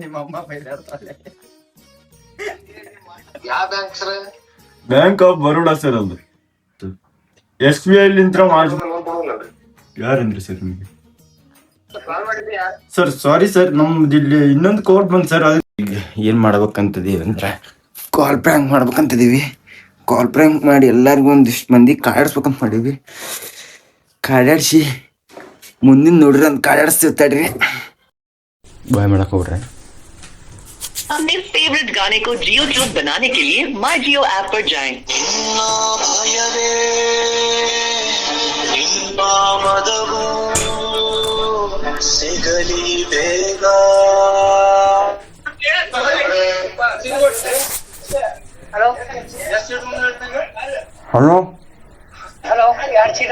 ನಿಮ್ಮಮ್ಮ ಬೈದಾಡ್ತಾಳೆ. ಯಾವ bank sir? Bank of Baroda sir. ಅದು SBI ಲಿಂತ್ರ ಯಾರಂದ್ರಿ ಸರ್ ನಿಮಗೆ? ಸರ್ ಸಾರಿ ಸರ್, ನಮ್ದು ಇಲ್ಲಿ ಇನ್ನೊಂದು ಕೋಡ್ ಬಂದ್ ಸರ್. ಏನ್ ಮಾಡ್ಬೇಕಂತದೀವಿ ಅಂದ್ರೆ ಕಾಲ್ ಪ್ರ್ಯಾಂಕ್ ಮಾಡ್ಬೇಕಂತದೀವಿ. ಕಾಲ್ ಪ್ರ್ಯಾಂಕ್ ಮಾಡಿ ಎಲ್ಲರಿಗೂ ಒಂದಿಷ್ಟು ಮಂದಿ ಕಾಡಾಡ್ಸ್ಬೇಕಂತ ಮಾಡೀವಿ. ಕಾಡಾಡ್ಸಿ ಮುಂದಿನ ನೋಡ್ರಿ ಅಂತ ಕಾಡಾಡಿಸ್ತೀವಿ ತಡ್ರಿ. ಬಾಯ್ ಮಾಡಕ್ ಹೋಗ್ರೆ. अपने फेवरेट गाने को जियो ट्यून बनाने के लिए माई जियो ऐप पर जाएं। ಹಲೋ ಹಲೋ, 2 ಚೀಟ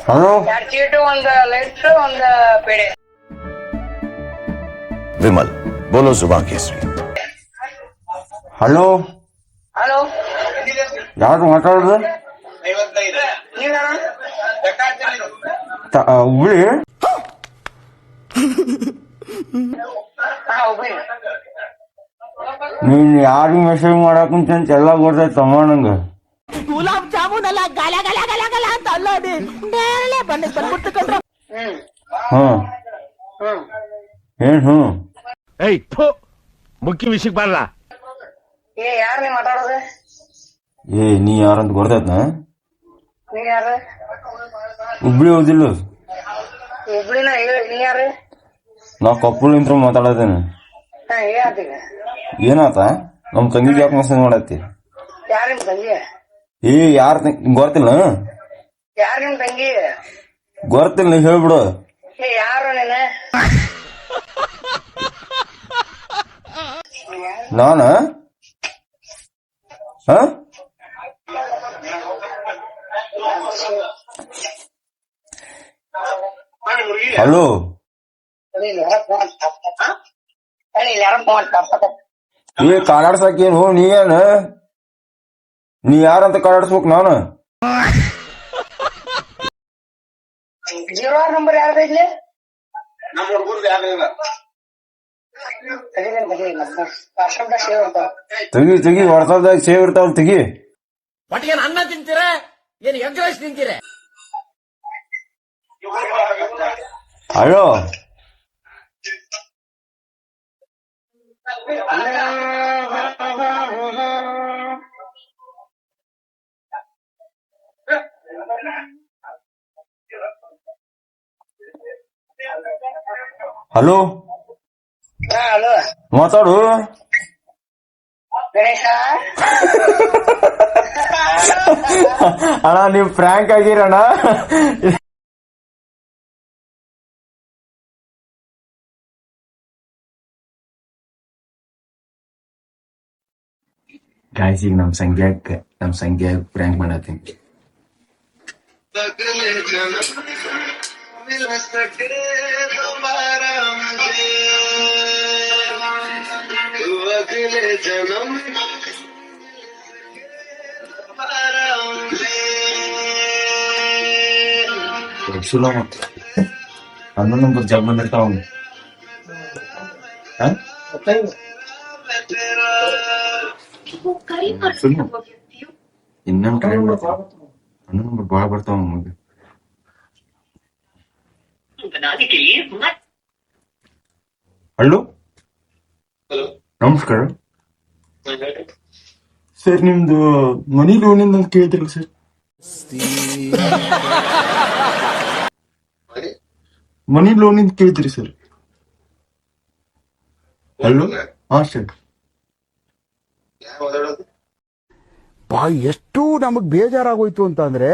ಹಲೋ 2 ಚೀಟು, ಒಂದು ಲೈಟ್ರು, ಒಂದು ಪೇಡೆ. विमल बोलो जुबान केसरी। ಹಲೋ ಹಲೋ, ಯಾರು ಮಾತಾಡೋದು? ಹುಬ್ಳಿ? ನೀನ್ ಯಾರಿಗೆ ಮೆಸೇಜ್ ಮಾಡಾಕುಂತ ಎಲ್ಲ ಗೊತ್ತೈತಮ್ಮ ನಂಗೆ. ಗುಲಾಬ್ ಜಾಮೂನ್ ಎಲ್ಲ ಗಲ ಗಲ ಗಲ ಗಲ ಅಂತ ಅಲ್ಲೋಡಿ ಮೇಲೆ ಬಂದ್ಬಿಡ್ತು ಕಣ್ರ. ಹ್ಮ್ ಏನ್ ಮುಖ್ಯ ವಿಷಯಕ್ಕೆ ಬರಲ್ಲ. ಯಾರು ನೀ ಮಾತಾಡೋದು? ನೀ ಯಾರಂತ ಗೊತ್ತೈತ? ನೀ ಯಾರು? ಹುಬ್ಳಿ ಹೋದಿಲ್ಲ? ಹುಬ್ಳಿನ. ನೀ ಯಾರು? ನಾ ಕೊಪ್ಪಳಿಂತ್ರ ಮಾತಾಡತೇನೆ. ಏನಾತ? ನಮ್ ತಂಗಿಗೆ ಯಾಕೆ ಮೆಸೇಜ್ ಮಾಡತ್ತಿ? ಯಾರು ನಿಮ್ ತಂಗಿ? ಯಾರ ಗೊತ್ತಿಲ್ಲ? ಯಾರು ನಿಮ್ ತಂಗಿ? ಗೊತ್ತಿಲ್ಲ, ನೀ ಹೇಳ್ಬಿಡು. ಯಾರು ನೀನು? ನಾನ ಹಲೋ, ಕಾಲಾಡ್ಸಕೇನು? ನೀ ಏನ? ನೀ ಯಾರಂತ ಕಾಲಾಡ್ಸ್ಬೇಕು? ನಾನು 06 ನಂಬರ್ ಯಾರ್ದು ಇಲ್ಲಿ? ತೆಗಿ ತೆಗಿ, ವಾಟ್ಸಾಪ್ದಾಗ ಸೇವ್ ಇರ್ತಾವಲ್, ತೆಗಿ. ಒಟ್ಟಿಗೆ ಅನ್ನ ತಿಂತೀರ ಏನ್ ಎಗ್ ರೈಸ್ ತಿಂತೀರ? ಹಲೋ, ಹಲೋ, ಹಲೋ, ಮಾತಾಡು. ಗಣೇಶ ಅಣ್ಣ, ನೀವು ಫ್ರ್ಯಾಂಕ್ ಆಗಿರಣ್ಣ. ಗಾಯ್ಸ್, ಈಗ ನಮ್ ಸಂಖ್ಯೆ ಫ್ರ್ಯಾಂಕ್ ಮಾಡತ್ತೀನಿ. ಸುಲೋ ಅನ್ನೋ ನಂಬರ್ ಜಗ್ ಬಂದಿರ್ತಾವ. ಇನ್ನೊಂದು ಕರೆ ಅನ್ನೋ ನಂಬರ್ ಬಾಳ ಬರ್ತಾವ ನಮಗೆ. ಹಲೋ, ನಮಸ್ಕಾರ ಸರ್. ನಿಮ್ದು ಮನಿ ಲೋನಿಂದ ಕೇಳ್ತಿರಲ್ಲ ಸರ್? ಮನಿ ಲೋನಿಂದ ಕೇಳ್ತೀರಿ ಸರ್? ಹಲೋ, ಹಾ ಸರ್. ಎಷ್ಟು ನಮಗ್ ಬೇಜಾರಾಗೋಯ್ತು ಅಂತ ಅಂದ್ರೆ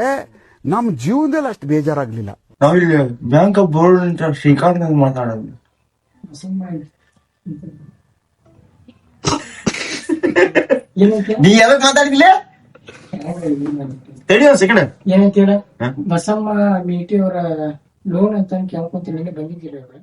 ನಮ್ ಜೀವನದಲ್ಲಿ ಅಷ್ಟು ಬೇಜಾರಾಗ್ಲಿಲ್ಲ. ನಾವಿಲ್ಲಿ ಬ್ಯಾಂಕ್ ಆಫ್ ಬರೋಡಾ ಅಂತ ಶ್ರೀಕಾಂತ್ ಅಂತ ಮಾತಾಡೋದು. ನೀ ಯಾವಾಗ ಮಾತಾಡಿಲ್ಲ? ತಡಿಯೋ ಸೆಕೆಂಡ್. ಏನಂತ ಬಸಮ್ಮ ಮೀಟಿ ಅವರ ಲೋನ್ ಅಂತ ಕೇಳ್ಕೊಂತೀನಿ, ಬಂದಿದ್ದೀರ ಅವ್ರ?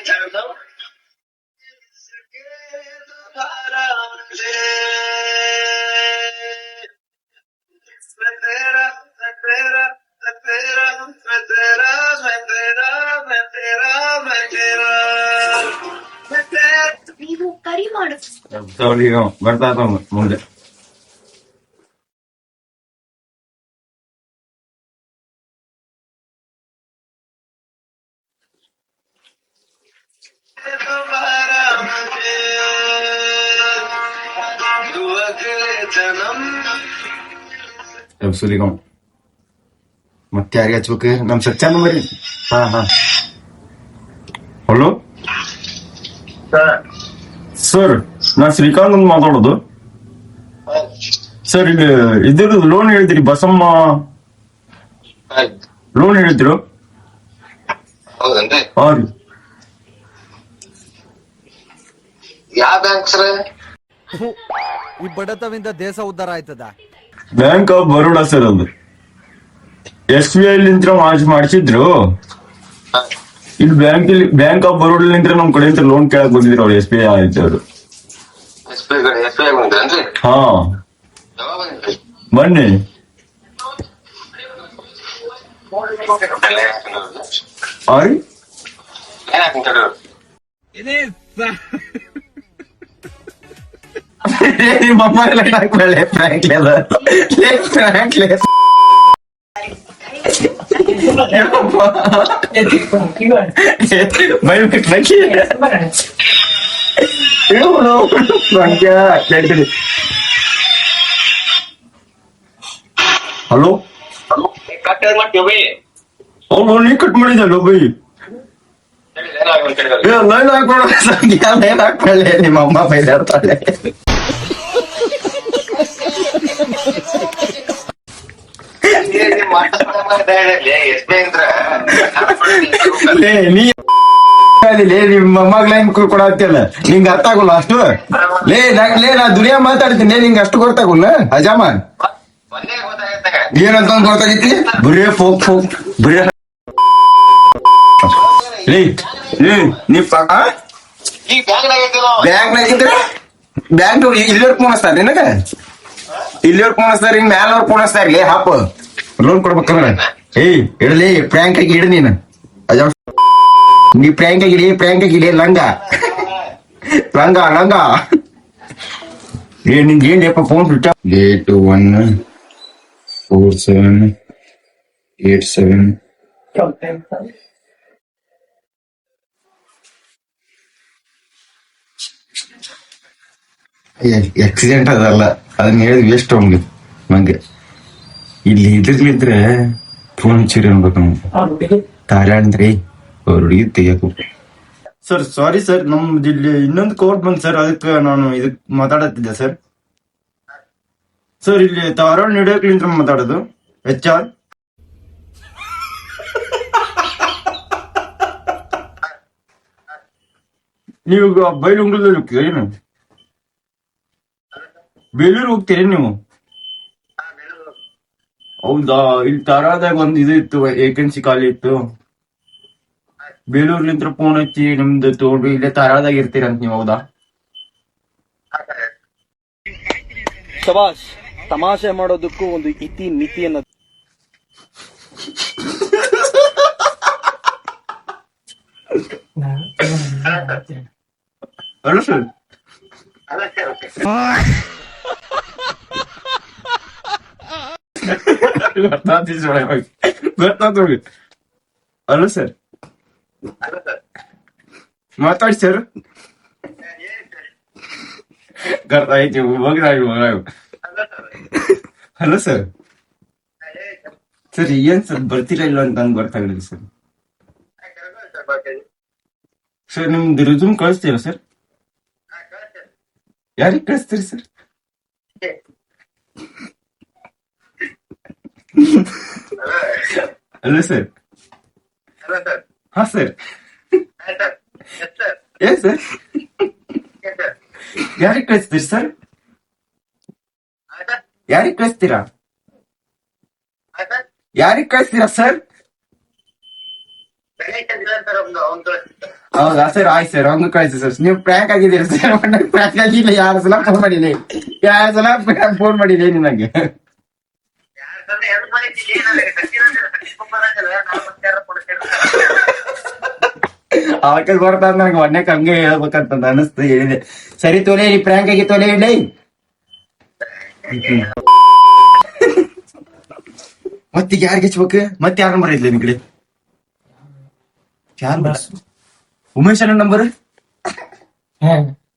जन्म ಸರ್ ಈಗ ಬರ್ತಾ ಇದ್ದಾವ ಮುಂದೆ. ಸುಲಿಗ ಮತ್ತೆ ಯಾರಿಗೆ ಹಚ್ಬೇಕು? ನಮ್ ಸಚ್ಚ ನಂಬರಿ. ಹಾ ಹಲೋ ಸರ್, ನಾನ್ ಶ್ರೀಕಾಂತ್ ಅಂತ ಮಾತಾಡೋದು ಸರ್. ಇಲ್ಲಿ ಇದ್ರದ್ದು ಲೋನ್ ಹೇಳ್ತೀರಿ, ಬಸಮ್ಮ ಲೋನ್ ಹೇಳ್ತಿರೋ? ಹೌದನ್ರಿ? ಹಾ ರೀ. ಯಾವ ಬ್ಯಾಂಕ್ ಸರ್? ಈ ಬಡತವಿಂದ ದೇಶ ಉದ್ಧಾರ ಆಯ್ತದ? Bank of Baroda sir. ಅದು SBI ಮಾಡಿಸಿದ್ರು. ಇಲ್ಲಿ ಬ್ಯಾಂಕ್ ಆಫ್ ಬರೋಡಾ ನಮ್ ಕಡೆ ಲೋನ್ ಕೇಳಕ್ ಬಂದಿದ್ರು ಅವ್ರು. SBI ಆಯ್ತು. SBI ಬಂದ್ರೇನ್ರಿ? ಹಾ ಯಾವಾಗ ಬಂದ್ರಿ? ಬನ್ನಿ. ಆರಿ ಹಲೋ, ಅವ್ನು ನೀ ಕಟ್ ಮಾಡಿದಲ್ಲ ಬೈ. ಲೈನ್ ಹಾಕೋಣ ಸಂಖ್ಯಾ, ಲೈನ್ ಹಾಕೊಳ್ಳಿ. ನಿಮ್ಮ ಅಮ್ಮ ಬೈದಾಡ್ತಾಳೆ. ನಿಮ್ಮ ಅಮ್ಮಗ್ ಲೈನ್ ಕೊಡತ್ತಿಲ್ಲ, ನಿಂಗ ಅರ್ಥ ಆಗೋಲ್ಲ ಅಷ್ಟು. ನಾ ದುನಿಯಾ ಮಾತಾಡ್ತೀನಿ, ನಿಂಗ ಅಷ್ಟು ಗೊತ್ತಾಗೋಲ್ಲ ಅಜಾಮ. ಏನಂತ ಗೊತ್ತಾಗೈತಿ? ಬರೇ ಫೋಕ್ ಬರೇ ಬ್ಯಾಂಕ್ ಇಲ್ಲಿಯವ್ರು ಪೋಣಿಸ್ತಾರ ನಿನಗ, ಇಲ್ಲಿಯವ್ರು ಪೋಣಿಸ್ತಾರ, ಇನ್ ಮ್ಯಾಲವ್ರು ಪೋಣಿಸ್ತಾರ. ಹಾಪ ಲೋನ್ ಕೊಡ್ಬೇಕಂದ್ರ ಇಡಲಿ ಪ್ರ್ಯಾಂಕ್ ಆಗಿ ಇಡ. ನೀನು ನೀ ಪ್ರ್ಯಾಂಕ್ ಆಗಿ ಇಡಿ ಲಂಗ ನಿಂಗೆ ಏನ್ ಫೋನ್ ಸ್ವಿಚ್ ಆಫ್. 814787 ಆಕ್ಸಿಡೆಂಟ್ ಅದಲ್ಲ, ಅದನ್ನ ಹೇಳಿದ್ ವೇಸ್ಟ್ ಅವ್ನಿಗೆ. ನಂಗೆ ಇಲ್ಲಿ ಇದ್ರಲಿದ್ರೆ ಫೋನ್ ಹಚ್ಚಿರಿ ಅನ್ಬೇಕು ನಮ್ಗೆ. ತಾರಾಡ್ರಿ ಅವ್ರ ಹುಡುಗಿ ತೆಗಿಯಕು. ಸರ್ ಸಾರಿ ಸರ್, ನಮ್ದು ಇಲ್ಲಿ ಇನ್ನೊಂದು ಕೋರ್ಟ್ ಬಂದ್ ಸರ್, ಅದಕ್ಕೆ ನಾನು ಇದಕ್ ಮಾತಾಡತ್ತಿದ್ದೆ ಸರ್. ಸರ್ ಇಲ್ಲಿ ಧಾರವಾಡ ನಡೆಯೋಕ್ಲಿಂತ ಮಾತಾಡೋದು HR. ನೀವು ಬೈಲುಂಗ್ಲದಲ್ಲಿ ಹೋಗ್ತೀರಿ ಏನು? ಬೇಲೂರು ಹೋಗ್ತೀರಿ ನೀವು? ಹೌದಾ, ಇಲ್ಲಿ ಧಾರವಾಡದಾಗ ಒಂದು ಇದು ಇತ್ತು, ವೇಕೆನ್ಸಿ ಖಾಲಿ ಇತ್ತು. ಬೇಲೂರ್ಲಿಂತ್ರ ಫೋನ್ ಹಚ್ಚಿ ನಿಮ್ದು ತೋಡ್ರಿ ಇಲ್ಲೇ ಧಾರವಾಡದಾಗ ಇರ್ತೀರಂತ ನೀವು. ಹೌದಾ? ಶಬಾಷ್. ತಮಾಷೆ ಮಾಡೋದಕ್ಕೂ ಒಂದು ಇತಿ ಮಿತಿ ಅನ್ನೋದು. ಅಲ್ಲ ಸರ್, ಗೊತ್ತಾಗ್ತೋಗಿ. ಅಲ್ಲ ಸರ್, ಮಾತಾಡಿ ಸರ್. ಗೊತ್ತಾಯ್ತು, ಹಲೋ ಸರ್. ಸರ್ ಏನ್ ಸರ್ ಬರ್ತೀರಾ ಇಲ್ಲ ಅಂತ ನಂಗೆ ಗೊತ್ತಾಗಲಿಲ್ಲ ಸರ್. ಸರ್ ನಿಮ್ದು ರೆಸ್ಯೂಮ್ ಕಳಿಸ್ತೀರಾ ಸರ್? ಯಾರಿಗೆ ಕಳಿಸ್ತೀರಿ ಸರ್? ಅಲ್ಲ ಸರ್. ಹಾ ಸರ್. ಏನ್ ಸರ್, ಯಾರಿಗೆ ಕಳಿಸ್ತೀರಿ ಸರ್? ಯಾರಿಗೆ ಕಳಿಸ್ತೀರಾ? ಯಾರಿಗೆ ಕಳಿಸ್ತೀರಾ ಸರ್? ಹೌದಾ ಸರ್, ಆಯ್ತು ಸರ್, ಒಂದು ಕಳಿಸಿ ಸರ್. ನೀವು ಪ್ರ್ಯಾಂಕ್ ಆಗಿದ್ದೀರಿ ಸರ್. ಪ್ರ್ಯಾಂಕ್ ಆಗಿಲ್ಲ, ಯಾರು ಸಲ ಫೋನ್ ಮಾಡಿದೆ, ಫೋನ್ ಮಾಡಿದೆ ನಿನಗೆ. ಅವಕ್ಕೆ ಬರ್ತಾರ ನನಗೆ ಒಣ್ಣಕ್ಕೆ ಹಂಗೆ ಹೇಳ್ಬೇಕಂತ ಅನಿಸ್ತು, ಹೇಳಿದೆ. ಸರಿ ತೋಲೆ ಈ ಪ್ರ್ಯಾಂಕ್ ಆಗಿ ತೋಲೆ ಇಡ್ಲಿ. ಮತ್ತೀಗ ಯಾರಿಗೆ ಹಚ್ಬೇಕು? ಮತ್ತೆ ಯಾರ ನಂಬರ್ ಇದ್ಲಿ ನಿನ್ ಕಡೆ? ಯಾರು? ಉಮೇಶ್ ಅಣ್ಣ ನಂಬರ್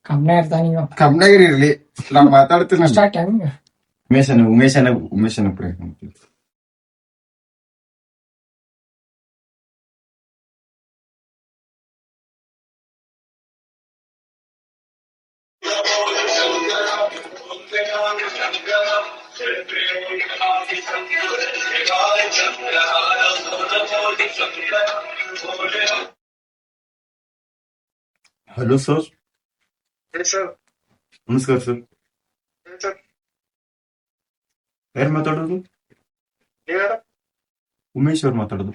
ಕಮ್ಮನೆ ಇರ್ತಾನ ನೀವು ಕಮ್ನಾಗಿರಿ ಇರ್ಲಿ, ನಾವ್ ಮಾತಾಡ್ತೀನಿ. ಸ್ಟಾರ್ಟ್ ಹೆಂಗ ಉಮೇಶನ ಪ್ರ್ಯಾಂಕ್ ಮಾಡ್ತೀವಿ. Hello sir. ಸರ್ ನಮಸ್ಕಾರ ಸರ್. ಸರ್ ಯಾರು ಮಾತಾಡೋದು? ನೀವ್ಯಾರು? ಉಮೇಶ್ ಅವ್ರು ಮಾತಾಡೋದು.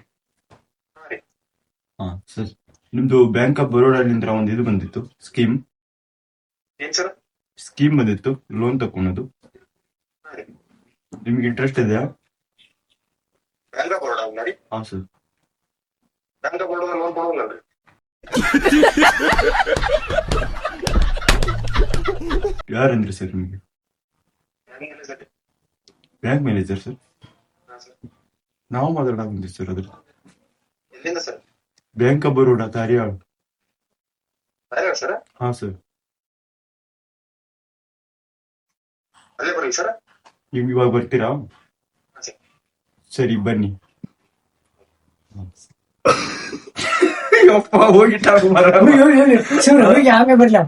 ಹಾ ಸರ್, ನಿಮ್ದು ಬ್ಯಾಂಕ್ ಆಫ್ ಬರೋಡಾಲಿಂದ ಒಂದು ಇದು ಬಂದಿತ್ತು, ಸ್ಕೀಮ್ ಏನ್ ಸರ್? ಬಂದಿತ್ತು, ಲೋನ್ ತಗೊಳೋದು. ನಿಮ್ಗೆ ಇಂಟ್ರೆಸ್ಟ್ ಇದೆಯಾ? ಬ್ಯಾಂಕ್ ಆಫ್ ಬರೋಡಾ ನೋಡಿ. ಹಾ sir. Bank of Baroda loan ಕೊಡೋಲ್ಲ. ಯಾರಂದ್ರಿ ಸರ್ ನಿಮಗೆ? Bank manager sir. ನಾವು ಮಾತಾಡೋಣ ಬಂದಿವಿ ಸರ್. ಅದ್ರ ಎಲ್ಲಿಂದ ಸರ್? ಬ್ಯಾಂಕ್ ಆಫ್ ಬರೋಡಾ ಕಾರ್ಯಾಳ. ಸರ್ ಹಾ ಸರ್. ಅಲ್ಲೇ ಬನ್ನಿ ಸರ್. ನೀವು ಇವಾಗ ಬರ್ತೀರಾ? ಸರಿ ಬನ್ನಿ. ಹೋಗಿ ಆಮೇಲೆ ಬರ್ಲ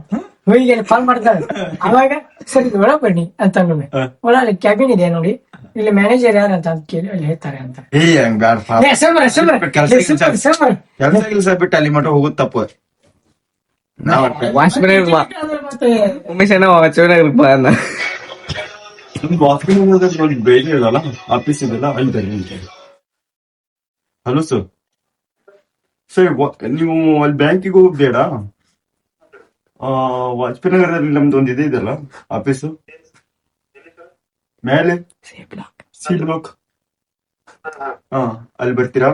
ಹೋಗಿ ಕಾಲ್ ಮಾಡ್ತಾರೆ. ಅವಾಗ ಸರಿ ಒಳಗ್ ಬನ್ನಿ ಅಂತ ಒಳ ಕ್ಯಾಬಿನ್ ಇದೆ ನೋಡಿ, ಇಲ್ಲಿ ಮ್ಯಾನೇಜರ್ ಯಾರು ಅಂತ ಕೇಳಿ ಅಲ್ಲಿ ಹೇಳ್ತಾರೆ ಅಂತ. ಕೆಲಸ ಬಿಟ್ಟು ಅಲ್ಲಿ ಮಟ್ಟ ಹೋಗುದು ತಪ್ಪು. ಉಮೇಶ್ ಅಣ್ಣ ಚೆನ್ನಾಗಿರ್ಪ ಅನ್ನ ಬೇಗ ಇರಲ್ಲ, ಆಫೀಸ್ ಇದೆಲ್ಲ ಅಲ್ಲಿ ಬನ್ನಿ. Hello sir. ಸರ್ ನೀವು ಅಲ್ಲಿ ಬ್ಯಾಂಕಿಗೆ ಹೋಗೋದು ಬೇಡ, ವಾಜಪೇಯಿ ನಗರದಲ್ಲಿ ನಮ್ದು ಒಂದು ಇದೆಯಲ್ಲ ಆಫೀಸು, ಮೇಲೆ ಸಿ ಬ್ಲಾಕ್. ಹಾ ಅಲ್ಲಿ ಬರ್ತೀರಾ?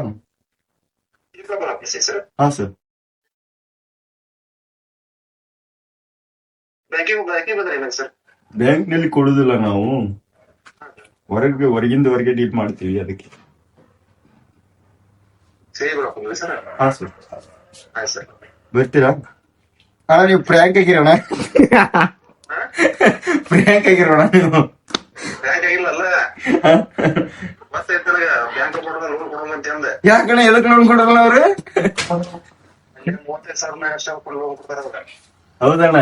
ಹಾ ಸರ್. ಬ್ಯಾಂಕ್ ನಲ್ಲಿ ಕೊಡುದಿಲ್ಲ ನಾವು, ಹೊರಗಿಂದ ಡೀಲ್ ಮಾಡ್ತೀವಿ, ಅದಕ್ಕೆ. ಹಾ ಸರ್. ಬರ್ತೀರಾ? ಹಾ ನೀವು ಪ್ರ್ಯಾಂಕ್ ಆಗಿರೋಣ ನೀವು. ಯಾಕಣ್ಣ ಎದಕ್ ನೋಡ್ಕೊಡಲ್ಲ ಅವ್ರು? ಹೌದಣ್ಣ,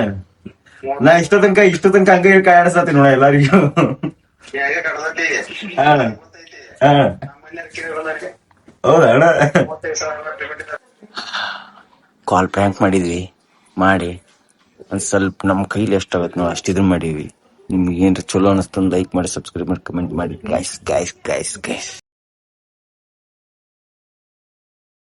ನಾ ಇಷ್ಟ ತನಕ ಹಂಗ ಕಾಣಿಸ್ತೀನಿ ನೋಡ ಎಲ್ಲರಿಗೂ. ಹೌದಾ ಅಣ್ಣ? ಕಾಲ್ ಪ್ರ್ಯಾಂಕ್ ಮಾಡಿದ್ವಿ, ಮಾಡಿ ಒಂದ್ ಸ್ವಲ್ಪ ನಮ್ ಕೈಲಿ ಎಷ್ಟಾಗತ್ ನಾವು ಅಷ್ಟಿದ್ರು ಮಾಡೀವಿ. ನಿಮ್ಗೆ ಏನ್ರ ಚಲೋ ಅನಿಸ್ತಂದ್ ಲೈಕ್ ಮಾಡಿ, ಸಬ್ಸ್ಕ್ರೈಬ್ ಮಾಡಿ, ಕಮೆಂಟ್ ಮಾಡಿ. ಗೈಸ್.